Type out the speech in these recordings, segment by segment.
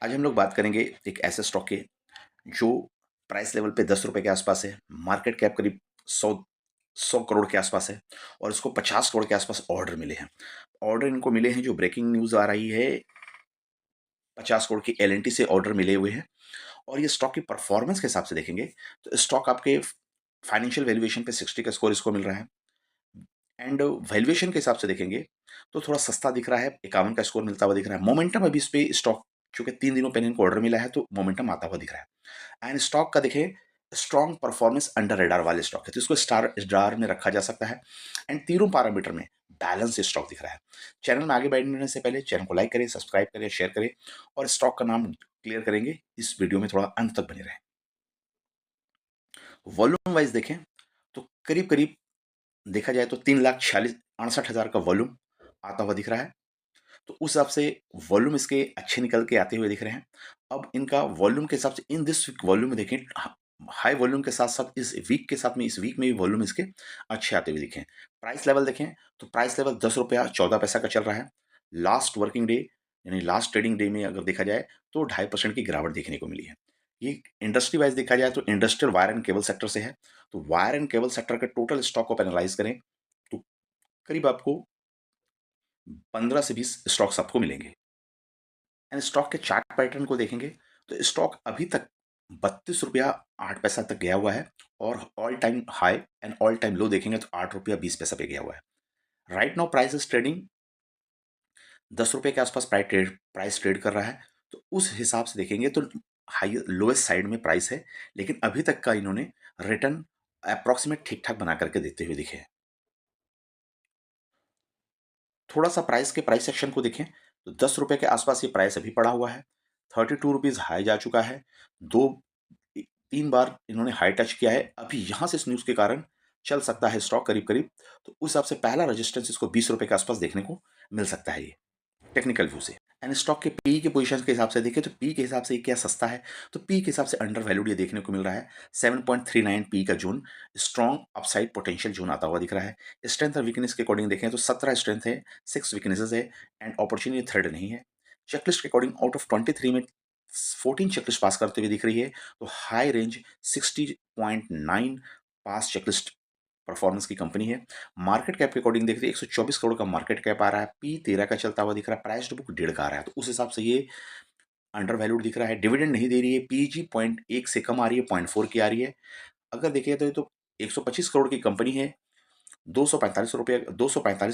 आज हम लोग बात करेंगे एक ऐसे स्टॉक की जो प्राइस लेवल पे 10 रुपए के आसपास है, मार्केट कैप करीब 100 करोड़ के आसपास है और इसको 50 करोड़ के आसपास ऑर्डर मिले हैं। ऑर्डर इनको मिले हैं, जो ब्रेकिंग न्यूज़ आ रही है, 50 करोड़ की एल से ऑर्डर मिले हुए हैं। और ये स्टॉक की परफॉर्मेंस के हिसाब से देखेंगे तो स्टॉक आपके फाइनेंशियल वैल्यूएशन पे 60 का स्कोर इसको मिल रहा है। एंड वैल्यूएशन के हिसाब से देखेंगे तो थोड़ा सस्ता दिख रहा है, 51 का स्कोर मिलता हुआ दिख रहा है। मोमेंटम अभी इस पे स्टॉक, चूंकि 3 दिनों पहले इनको ऑर्डर मिला है तो मोमेंटम आता हुआ दिख रहा है। एंड स्टॉक का देखें, स्ट्रॉन्ग परफॉर्मेंस अंडर रेडार वाले स्टॉक है, तो इसको स्टार में रखा जा सकता है। एंड तीनों पैरामीटर में बैलेंस स्टॉक दिख रहा है। चैनल में आगे बढ़ने से पहले चैनल को लाइक करें, सब्सक्राइब करें, शेयर करें और स्टॉक का नाम क्लियर करेंगे। इस वीडियो में थोड़ा अंत तक बने रहें। वॉल्यूम वाइज देखें तो करीब करीब देखा जाए तो 3,46,68,000 का वॉल्यूम आता हुआ दिख रहा है। तो उस हिसाब से वॉल्यूम इसके अच्छे निकल के आते हुए दिख रहे हैं। अब इनका वॉल्यूम के हिसाब से इन दिस वीक वॉल्यूम में देखें, हाई वॉल्यूम के साथ साथ इस वीक के साथ में इस वीक में भी वॉल्यूम इसके अच्छे आते हुए दिखे। प्राइस लेवल देखें तो प्राइस लेवल 10 रुपया 14 पैसा का चल रहा है। लास्ट वर्किंग डे यानी लास्ट ट्रेडिंग डे में अगर देखा जाए तो 2.5% की गिरावट देखने को मिली है। ये इंडस्ट्री वाइज देखा जाए तो industrial wire and cable sector से है। तो वायर एंड केबल सेक्टर के टोटल स्टॉक को एनालाइज करें तो करीब आपको 15 से 20 स्टॉक्स आपको मिलेंगे। एंड स्टॉक के चार्ट पैटर्न को देखेंगे तो स्टॉक अभी तक 32 रुपया 8 पैसा तक गया हुआ है और all time high and all time low देखेंगे तो 8 रुपया 20 पैसा पे गया हुआ है। Right now price is trading 10 रुपये के आसपास प्राइस ट्रेड कर रहा है। तो उस हिसाब से देखेंगे तो हाई लोएस्ट साइड में प्राइस है, लेकिन अभी तक का इन्होंने रिटर्न अप्रॉक्सीमेट ठीक ठाक बना करके देते हुए दिखे हैं। थोड़ा सा प्राइस के प्राइस सेक्शन को देखें तो 10 रुपए के आसपास ये प्राइस अभी पड़ा हुआ है। 32 रुपीज हाई जा चुका है। दो 3 बार इन्होंने हाई टच किया है। अभी यहाँ से इस न्यूज़ के कारण चल सकता है स्टॉक करीब करीब, तो उस हिसाब से पहला रेजिस्टेंस इसको 20 रुपए के आसपास देखने को मिल सकता है ये टेक्निकल व्यू से। एंड स्टॉक के पी के पोजीशन के हिसाब से देखें तो पी के हिसाब से ये क्या सस्ता है, तो पी के हिसाब से अंडर वैल्यूड ये देखने को मिल रहा है। 7.39 पी का zone strong upside potential zone आता हुआ दिख रहा है। स्ट्रेंथ और वीकनेस के अकॉर्डिंग देखें तो 17 स्ट्रेंथ है, 6 वीकनेसेस है एंड अपॉर्चुनिटी थर्ड नहीं है। चेकलिस्ट के अकॉर्डिंग आउट ऑफ 23 में 14 चेकलिस्ट पास करते हुए दिख रही है। तो हाई रेंज 60.9 पास चेकलिस्ट परफॉर्मेंस की कंपनी है। मार्केट कैप के अकॉर्डिंग देखते हैं 124 करोड़ का मार्केट कैप आ रहा है। पी 13 का चलता हुआ दिख रहा है। प्राइस टू बुक 1.5 का आ रहा है, तो उस हिसाब से ये अंडर वैल्यूड दिख रहा है। डिविडेंड नहीं दे रही है। पीजी 0.1 से कम आ रही है, 0.4 की आ रही है। अगर देखिए तो ये तो 125 करोड़ की कंपनी है। 245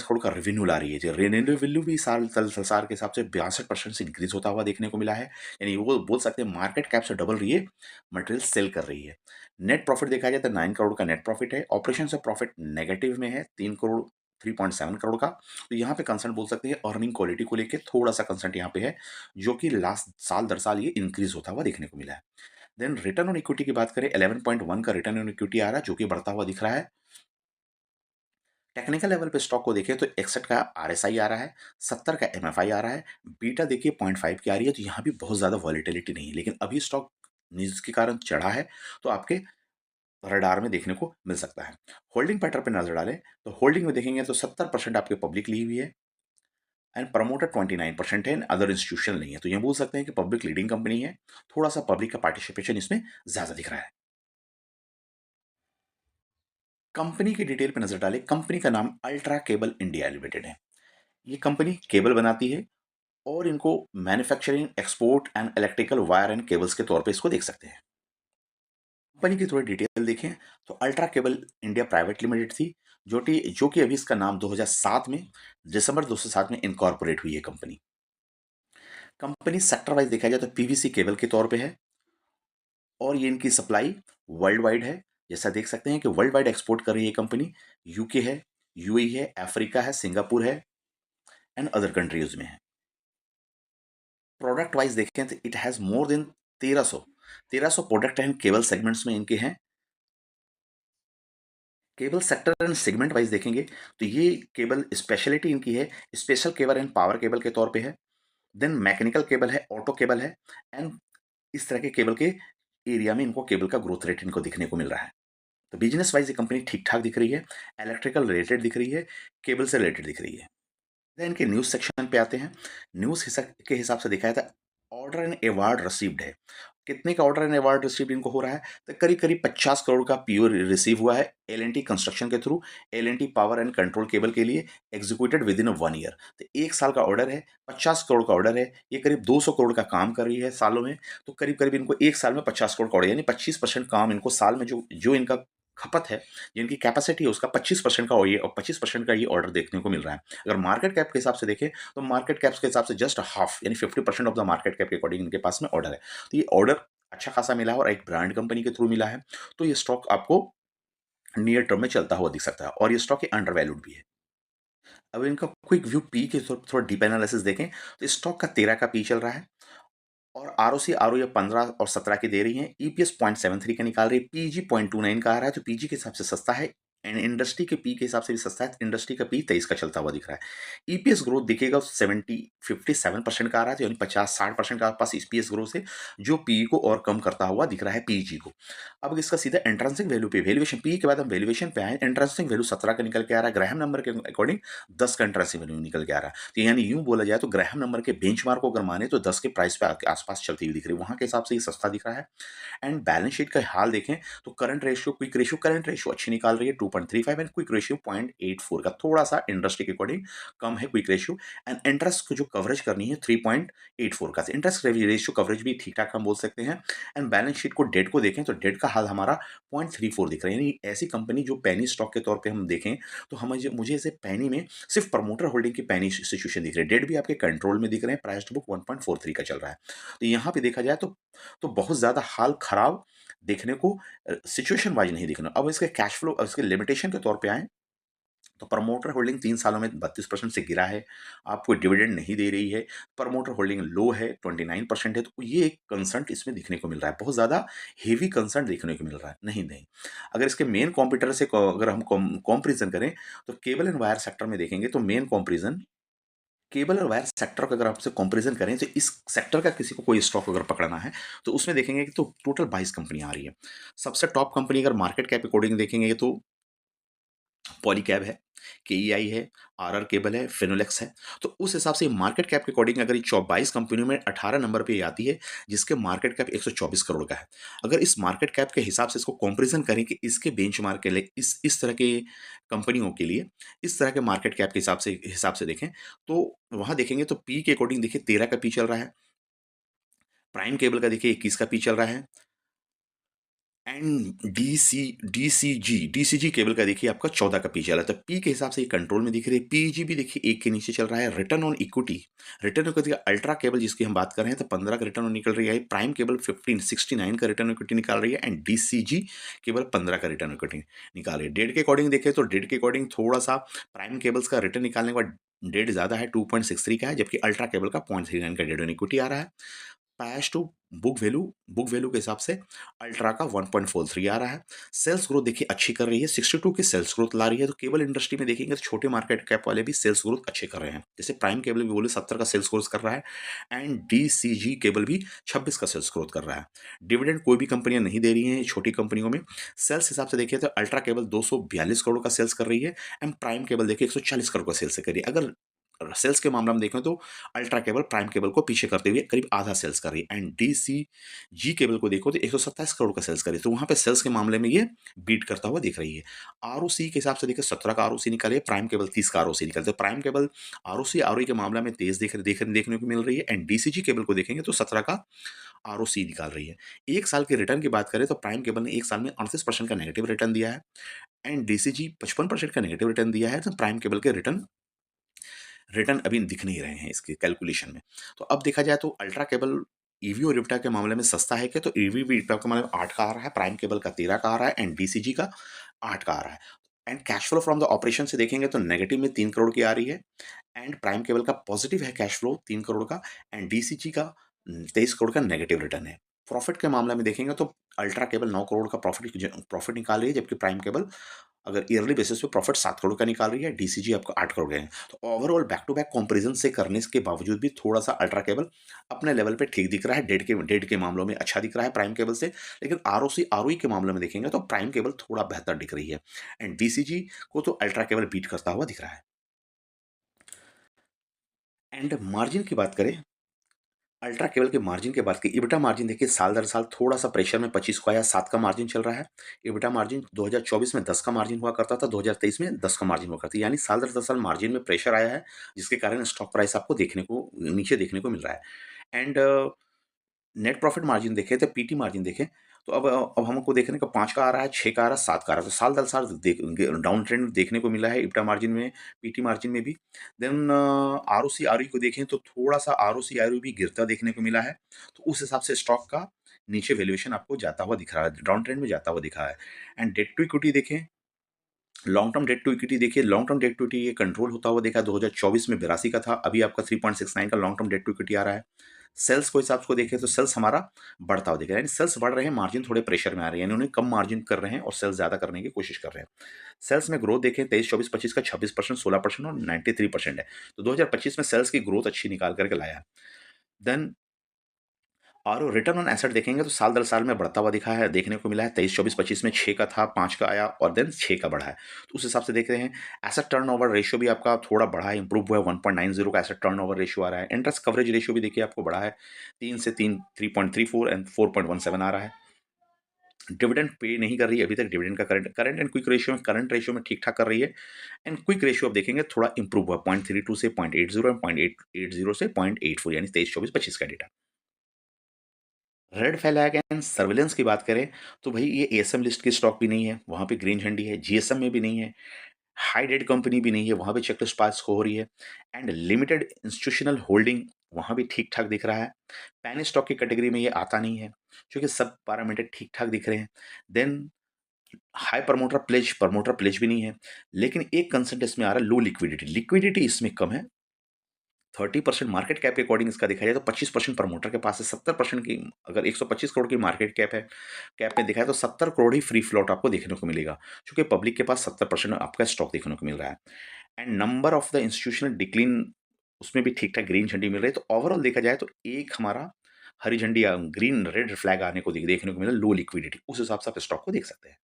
करोड़ का रेवेन्यू ला रही है। जो रेवेन्यू भी साल के हिसाब से 62% से इंक्रीज होता हुआ देखने को मिला है। यानी वो बोल सकते हैं मार्केट कैप से डबल रही है, मटेरियल सेल कर रही है। नेट प्रॉफिट देखा जाए तो 9 करोड़ का नेट प्रॉफिट है। ऑपरेशन से प्रॉफिट नेगेटिव में है, 3.7 करोड़ का। तो यहाँ पे कंसर्न बोल सकते हैं अर्निंग क्वालिटी को लेके थोड़ा सा कंसर्न यहाँ पे है, जो कि लास्ट साल दर साल ये इंक्रीज होता हुआ देखने को मिला है। देन रिटर्न ऑन इक्विटी की बात करें, 11.1 का रिटर्न ऑन इक्विटी आ रहा है, जो कि बढ़ता हुआ दिख रहा है। टेक्निकल लेवल पे स्टॉक को देखें तो 61 का आरएसआई आ रहा है, 70 का एमएफआई आ रहा है, बीटा देखिए 0.5 की आ रही है। तो यहाँ भी बहुत ज़्यादा वॉलीटिलिटी नहीं है, लेकिन अभी स्टॉक न्यूज़ के कारण चढ़ा है, तो आपके रडार में देखने को मिल सकता है। होल्डिंग पैटर्न पे नजर डालें तो होल्डिंग में देखेंगे तो 70% आपके पब्लिक ली हुई है एंड प्रमोटर 29% है, अदर इंस्टीट्यूशन नहीं है। तो ये बोल सकते हैं कि पब्लिक लीडिंग कंपनी है। थोड़ा सा पब्लिक का पार्टिसिपेशन इसमें ज़्यादा दिख रहा है। कंपनी की डिटेल पे नजर डालें। कंपनी का नाम अल्ट्रा केबल इंडिया लिमिटेड है। ये कंपनी केबल बनाती है और इनको manufacturing, export and electrical wire and cables के तौर पे इसको देख सकते हैं। कंपनी की थोड़ी डिटेल देखें तो ultra cable India private limited थी, जो कि अभी इसका नाम 2007 में, दिसंबर 2007 में इनकॉर्पोरेट हुई है कंपनी। कंपनी सेक्टर वाइज देखा जाए तो पीवीसी केबल के तौर पे है और ये इनकी सप्लाई वर्ल्ड वाइड है। जैसा देख सकते हैं कि वर्ल्ड वाइड एक्सपोर्ट कर रही है कंपनी। यूके है, यूएई है, अफ्रीका है, सिंगापुर है एंड अदर कंट्रीज में है। प्रोडक्ट वाइज देखें तो it has more than 1300 product and cable segments में इनके हैं। Cable sector and segment wise देखेंगे तो ये केबल स्पेशलिटी इनकी है, special cable and power cable के तौर पे है। देन मैकेनिकल केबल है, ऑटो केबल है एंड इस तरह के केबल के एरिया में इनको केबल का ग्रोथ रेट इनको दिखने को मिल रहा है। तो बिजनेस वाइज ये कंपनी ठीक ठाक दिख रही है। इलेक्ट्रिकल रिलेटेड दिख रही है, केबल से रिलेटेड दिख रही है। देन इनके न्यूज़ सेक्शन पे आते हैं। न्यूज़ के हिसाब से देखा जाता है ऑर्डर एंड अवार्ड रिसीव्ड है। कितने का ऑर्डर एंड अवार्ड रिसीव्ड इनको हो रहा है? तो करीब-करीब 50 करोड़ का पीओ रिसीव हुआ है एल-एन-टी कंस्ट्रक्शन के through, L-N-T power and control cable के लिए एग्जीक्यूटेड विद इन 1 ईयर। तो 1 साल का ऑर्डर है, 50 करोड़ का ऑर्डर है, ये करीब 200 करोड़ का काम कर रही है सालों में, तो करीब-करीब इनको 1 साल में 50 करोड़ का ऑर्डर यानी 25% काम इनको साल में जो जो इनका खपत है, जिनकी कैपेसिटी है उसका 25% का, और ये 25% का ये ऑर्डर देखने को मिल रहा है। अगर मार्केट कैप के हिसाब से देखें, तो मार्केट कैप्स के हिसाब से जस्ट हाफ यानी 50% ऑफ द मार्केट कैप के अकॉर्डिंग इनके पास में ऑर्डर है। तो ये ऑर्डर अच्छा खासा मिला है और एक ब्रांड कंपनी के थ्रू मिला है, तो ये स्टॉक आपको नियर टर्म में चलता हुआ दिख सकता है और ये स्टॉक ये अंडर वैल्यूड भी है। अब इनका क्विक व्यू पी के थोड़ा डीप एनालिसिस देखें, तो स्टॉक का 13 का पी चल रहा है और आरओसी आरओई 15 और 17 की दे रही है, ईपीएस 0.73 का निकाल रही है, पीजी 0.29 का आ रहा है, तो पीजी के हिसाब से सस्ता है एंड इंडस्ट्री के पी के हिसाब से भी सस्ता है। इंडस्ट्री का पी 23 का चलता हुआ दिख रहा है। ईपीएस ग्रोथ दिखेगा 57% का आ रहा है, तो यानी 50-60% का आसपास ईपीएस ग्रोथ है, जो पी को और कम करता हुआ दिख रहा है पीजी को। अब इसका सीधा इंट्रेंसिक वैल्यू पे, वैल्यूएशन पी के बाद हम वैल्यूएशन पे आए, इंट्रेंसिक वैल्यू 17 का निकल के आ रहा है, ग्राहम नंबर के अकॉर्डिंग 10 का इंट्रेंसिक वैल्यू निकल के आ रहा है। तो यानी यूं बोला जाए तो ग्राहम नंबर के बेंचमार्क को अगर माने तो 10 के प्राइस पे आसपास चलती हुई दिख रही है, वहां के हिसाब से ये सस्ता दिख रहा है। एंड बैलेंस शीट का हाल देखें, तो current ratio, quick ratio, current ratio अच्छी निकाल रही है 2.35 एंड क्विक रेशियो 0.84 का, थोड़ा सा इंडस्ट्री के अकॉर्डिंग कम है क्विक रेशियो। एंड इंटरेस्ट को जो कवरेज करनी है 3.84 का, इंटरेस्ट रेशियो कवरेज भी ठीक ठाक हम बोल सकते हैं। एंड बैलेंस शीट को डेट को देखें, तो डेट का हाल हमारा 0.34 दिख रहा है, यानी ऐसी कंपनी जो पैनी स्टॉक के तौर पे हम देखें, तो हमें मुझे इसे पैनी में सिर्फ प्रमोटर होल्डिंग की पैनी सिचुएशन दिख रही है, डेट भी आपके कंट्रोल में दिख रहे हैं, प्राइस टू बुक 1.43 का चल रहा है। तो यहाँ पे देखा जाए तो बहुत ज़्यादा हाल खराब देखने को सिचुएशन वाइज़ नहीं दिख रहा। अब इसके कैश फ्लो, इसके लिमिटेशन के तौर पे आएँ, तो प्रमोटर होल्डिंग 3 सालों में 32% से गिरा है, आपको डिविडेंड नहीं दे रही है, प्रमोटर होल्डिंग लो है, 29% है, तो ये एक कंसर्न इसमें दिखने को मिल रहा है, बहुत ज़्यादा हेवी कंसर्न देखने को मिल रहा है। नहीं। अगर इसके मेन कॉम्पिटिटर से अगर हम कंपैरिज़न करें, तो केबल एंड वायर सेक्टर में देखेंगे तो मेन कंपैरिज़न केबल और वायर सेक्टर का अगर आपसे कंपैरिजन करें, तो इस सेक्टर का किसी को कोई स्टॉक अगर पकड़ना है, तो उसमें देखेंगे कि तो टोटल 22 कंपनियां आ रही है। सबसे टॉप कंपनी अगर मार्केट कैप अकॉर्डिंग देखेंगे, तो पॉलीकैब है, केईआई है, आरआर केबल है, फिनोलेक्स है। तो उस हिसाब से मार्केट कैप के अकॉर्डिंग अगर ये 22 कंपनियों में 18 नंबर पे ये आती है, जिसके मार्केट कैप 124 करोड़ का है। अगर इस मार्केट कैप के हिसाब से इसको कंपैरिजन करें कि इसके बेंचमार्क के लिए इस तरह के कंपनियों के लिए इस तरह के मार्केट कैप के हिसाब से देखें, तो वहाँ देखेंगे तो पी के अकॉर्डिंग देखिए 13 का पी चल रहा है, प्राइम केबल का देखिए 21 का पी चल रहा है, एंड डीसीजी केबल का देखिए आपका 14 का पी चल रहा है, तो पी के हिसाब से ये कंट्रोल में दिख रही है। पीजी भी देखिए 1 के नीचे चल रहा है। Return on equity, ultra cable जिसकी हम बात कर रहे हैं, तो 15 का रिटर्न ऑन निकल रही है, प्राइम केबल 1569 का रिटर्न इक्विटी निकाल रही है, एंड डीसीजी केबल 15 का रिटर्न इक्विटी निकाल रही है। डेट के अकॉर्डिंग देखें, तो डेट के अकॉर्डिंग थोड़ा सा प्राइम केबल्स का रिटर्न निकालने के बाद डेट ज़्यादा है, 2.63 का है, जबकि अल्ट्रा केबल का 0.39 का रिटर्न इक्विटी आ रहा है। पैश टू बुक वैल्यू के हिसाब से अल्ट्रा का 1.43 आ रहा है। सेल्स ग्रोथ देखिए अच्छी कर रही है, 62 की सेल्स ग्रोथ ला रही है। तो केबल इंडस्ट्री में देखेंगे तो छोटे मार्केट कैप वाले भी सेल्स ग्रोथ अच्छे कर रहे हैं, जैसे प्राइम केबल भी बोले 70 का सेल्स ग्रोथ कर रहा है, एंड डीसीजी केबल भी 26 का सेल्स ग्रोथ कर रहा है। डिविडेंड कोई भी कंपनियां नहीं दे रही हैं छोटी कंपनियों में। सेल्स हिसाब से देखिए तो अल्ट्रा केबल 242 करोड़ का सेल्स कर रही है, एंड प्राइम केबल देखिए 140 करोड़ का सेल्स कर रही है। अगर सेल्स के मामला में देखें, तो अल्ट्रा केबल प्राइम केबल को पीछे करते हुए करीब आधा सेल्स कर रही है, एंड डीसीजी केबल को देखो तो 127 करोड़ का सेल्स कर रही है, तो वहां पे सेल्स के मामले में ये बीट करता हुआ दिख रही है। आरओसी के हिसाब से देखिए 17 का आरओसी निकाले, प्राइम केबल 30 का आरओसी निकलते, प्राइम केबल आरओसी आरओई के मामले में तेज देखने को मिल रही है, एंड डीसीजी केबल को देखेंगे तो 17 का आरओसी निकाल रही है। एक साल के रिटर्न की बात करें, तो प्राइम केबल ने एक साल में 38% का नेगेटिव रिटर्न दिया है, एंड डीसीजी 55% का नेगेटिव रिटर्न दिया है। तो प्राइम केबल के रिटर्न अभी दिख नहीं रहे हैं इसके कैलकुलेशन में। तो अब देखा जाए तो अल्ट्रा केबल ईवी और इप्टा के मामले में सस्ता है क्या? तो ईवी भी इप्टा के मामले में 8 का आ रहा है, प्राइम केबल का 13 का आ रहा है, एंड डीसीजी का 8 का आ रहा है। And cash flow from the operation से देखेंगे तो नेगेटिव में 3 करोड़ की आ रही है, एंड प्राइम केबल का पॉजिटिव है कैश फ्लो 3 करोड़ का, एंड डीसीजी का 23 करोड़ का नेगेटिव रिटर्न है। प्रॉफिट के मामले में देखेंगे तो अल्ट्रा केबल 9 करोड़ का प्रॉफिट निकाल रही है, जबकि प्राइम केबल अगर ईयरली बेसिस पे प्रॉफिट 7 करोड़ का निकाल रही है, डीसीजी आपको 8 करोड़ का है। तो overall back to back comparison से करने के बावजूद भी थोड़ा-सा अल्ट्रा केबल अपने लेवल पे ठीक दिख रहा है, डेट के मामलों में अच्छा दिख रहा है प्राइम केबल से, लेकिन आरओसी, आरओई के मामले में देखेंगे तो प्राइम केबल थोड़ा बेहतर दिख रही है, एंड डीसीजी को तो अल्ट्रा केबल बीट करता हुआ दिख रहा है। एंड मार्जिन की बात करें, अल्ट्रा केबल के मार्जिन की बात की, EBITDA मार्जिन देखिए साल दर साल थोड़ा-सा प्रेशर में 25 का या 7 का मार्जिन चल रहा है। EBITDA मार्जिन 2024 में 10 का मार्जिन हुआ करता था, 2023 में 10 का मार्जिन हुआ करता है। यानी साल दर साल मार्जिन में प्रेशर आया है, जिसके कारण स्टॉक प्राइस आपको देखने को नीचे देखने को मिल रहा है। एंड नेट प्रॉफिट मार्जिन देखें तो पीटी मार्जिन देखें तो अब हमको देखने का 5 का आ रहा है, 6 का आ रहा है, 7 का आ रहा है। तो साल दर साल डाउन ट्रेंड देखने को मिला है इब्टा मार्जिन में, पीटी मार्जिन में भी। देन आरओसी आरओई को देखें तो थोड़ा-सा आरओसी आरओई भी गिरता देखने को मिला है। तो उस हिसाब से स्टॉक का नीचे वैल्यूएशन आपको जाता हुआ दिख रहा है, डाउन ट्रेंड में जाता हुआ दिख रहा है। एंड डेट टू इक्विटी देखें, long term debt to equity देखिए, long term debt to equity ये कंट्रोल होता हुआ देखा 2024 में 82 का था, अभी आपका 3.69 का long term debt to equity आ रहा है। सेल्स को हिसाब से देखें तो सेल्स हमारा बढ़ता हुआ दिख रहा है, यानी सेल्स बढ़ रहे हैं, मार्जिन थोड़े प्रेशर में आ रहे हैं, यानी उन्हें कम मार्जिन कर रहे हैं और सेल्स ज़्यादा करने की कोशिश कर रहे हैं। सेल्स में ग्रोथ देखें 23, 24, 25 का 26%, 16% और 93% है। तो 2025 में सेल्स की ग्रोथ अच्छी निकाल करके लाया है। देन और रिटर्न ऑन एसेट देखेंगे तो साल दर साल में बढ़ता हुआ दिखा है, देखने को मिला है 23, 24, 25 में 6 का था, 5 का आया और देन 6 का बढ़ा है। तो उस हिसाब से देख रहे हैं, एसेट टर्नओवर रेशियो भी आपका थोड़ा बढ़ा है, इंप्रूव हुआ है, 1.90 का एसेट टर्नओवर रेशियो आ रहा है। इंटरेस्ट कवरेज रेशियो भी देखिए आपको बढ़ा है, 3 से 3.34 एंड 4.17 आ रहा है। डिविडेंड पे नहीं कर रही है अभी तक, डिविडेंड का करंट एंड क्विक रेशियो में, करंट रेशियो में ठीक ठाक कर रही है। एंड क्विक रेशियो आप देखेंगे थोड़ा इंप्रूव हुआ, 0.32 से 0.80 एंड 0.880 से 0.84, यानी 23, 24, 25 का data. Red flag and surveillance की बात करें तो भाई ये एएसएम लिस्ट की स्टॉक भी नहीं है, वहाँ पे ग्रीन झंडी है, जीएसएम में भी नहीं है, हाई डेट कंपनी भी नहीं है, वहाँ पे चेकलिस्ट पास हो रही है। एंड लिमिटेड इंस्टीट्यूशनल होल्डिंग वहाँ भी ठीक ठाक दिख रहा है। पैनी स्टॉक की कैटेगरी में ये आता नहीं है, क्योंकि सब पैरामीटर ठीक ठाक दिख रहे हैं। देन हाई प्रमोटर प्लेज भी नहीं है, लेकिन एक कंसेंट इसमें आ रहा है, लो लिक्विडिटी, लिक्विडिटी इसमें कम है। 30% मार्केट कैप के अकॉर्डिंग इसका देखा जाए तो 25% प्रमोटर के पास है, 70% की, अगर 125 करोड़ की मार्केट कैप है, कैप में देखा है तो 70 करोड़ ही फ्री फ्लोट आपको देखने को मिलेगा, क्योंकि पब्लिक के पास 70% आपका स्टॉक देखने को मिल रहा है। And number of the institutional decline उसमें भी ठीक ठाक ग्रीन झंडी मिल रही है। तो ओवरऑल देखा जाए तो एक हमारा हरी झंडी ग्रीन रेड फ्लैग आने को देखने को मिला, लो लिक्विडिटी, उस हिसाब से आप स्टॉक को देख सकते हैं।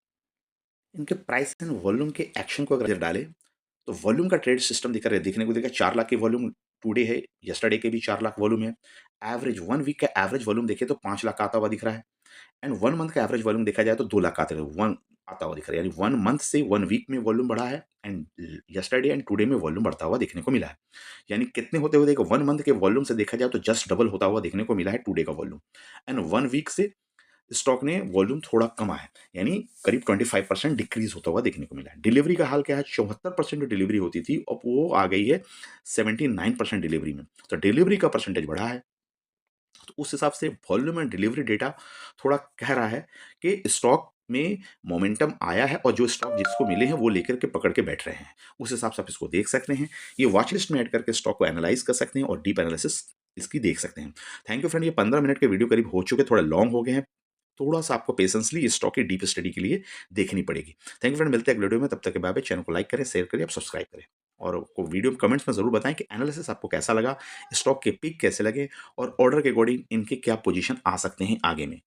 इनके प्राइस एंड वॉल्यूम के एक्शन को अगर डालें तो वॉल्यूम का ट्रेड सिस्टम दिख रहा है, देखने को देखा 4 लाख की वॉल्यूम टुडे है, यस्टरडे के भी 4 लाख वॉल्यूम है। एवरेज 1 वीक का एवरेज वॉल्यूम देखें तो 5 लाख का आता हुआ दिख रहा है। एंड 1 मंथ का एवरेज वॉल्यूम देखा जाए तो 2 लाख का आता हुआ दिख रहा है, यानी 1 मंथ से 1 वीक में वॉल्यूम बढ़ा है एंड यस्टरडे एंड टुडे में वॉल्यूम बढ़ता हुआ देखने को मिला है। यानी कितने होते हुए देखो, 1 मंथ के वॉल्यूम से देखा जाए तो जस्ट डबल होता हुआ देखने को मिला है टुडे का वॉल्यूम। एंड 1 वीक से स्टॉक ने वॉल्यूम थोड़ा कमा है, यानी करीब 25% डिक्रीज होता हुआ देखने को मिला है। डिलीवरी का हाल क्या है, 74% डिलीवरी होती थी, अब वो आ गई है 79% डिलीवरी में, तो डिलीवरी का परसेंटेज बढ़ा है। तो उस हिसाब से वॉल्यूम एंड डिलीवरी डेटा थोड़ा कह रहा है कि स्टॉक में मोमेंटम आया है और जो स्टॉक जिसको मिले हैं वो लेकर के पकड़ के बैठ रहे हैं। उस हिसाब से आप इसको देख सकते हैं, ये वॉच लिस्ट में ऐड करके स्टॉक को एनालाइज कर सकते हैं और डीप एनालिसिस इसकी देख सकते हैं। थैंक यू फ्रेंड, ये 15 मिनट के वीडियो करीब हो चुके, थोड़ा लॉन्ग हो गए हैं, थोड़ा सा आपको पेशेंसली इस स्टॉक की डीप स्टडी के लिए देखनी पड़ेगी। थैंक यू फ्रेंड, मिलते हैं अगले वीडियो में, तब तक के बाय बाय। चैनल को लाइक करें, शेयर करें, आप सब्सक्राइब करें और को वीडियो कमेंट्स में जरूर बताएं कि एनालिसिस आपको कैसा लगा, स्टॉक के पिक कैसे लगे और ऑर्डर के अकॉर्डिंग इनके क्या पोजीशन आ सकते हैं आगे में।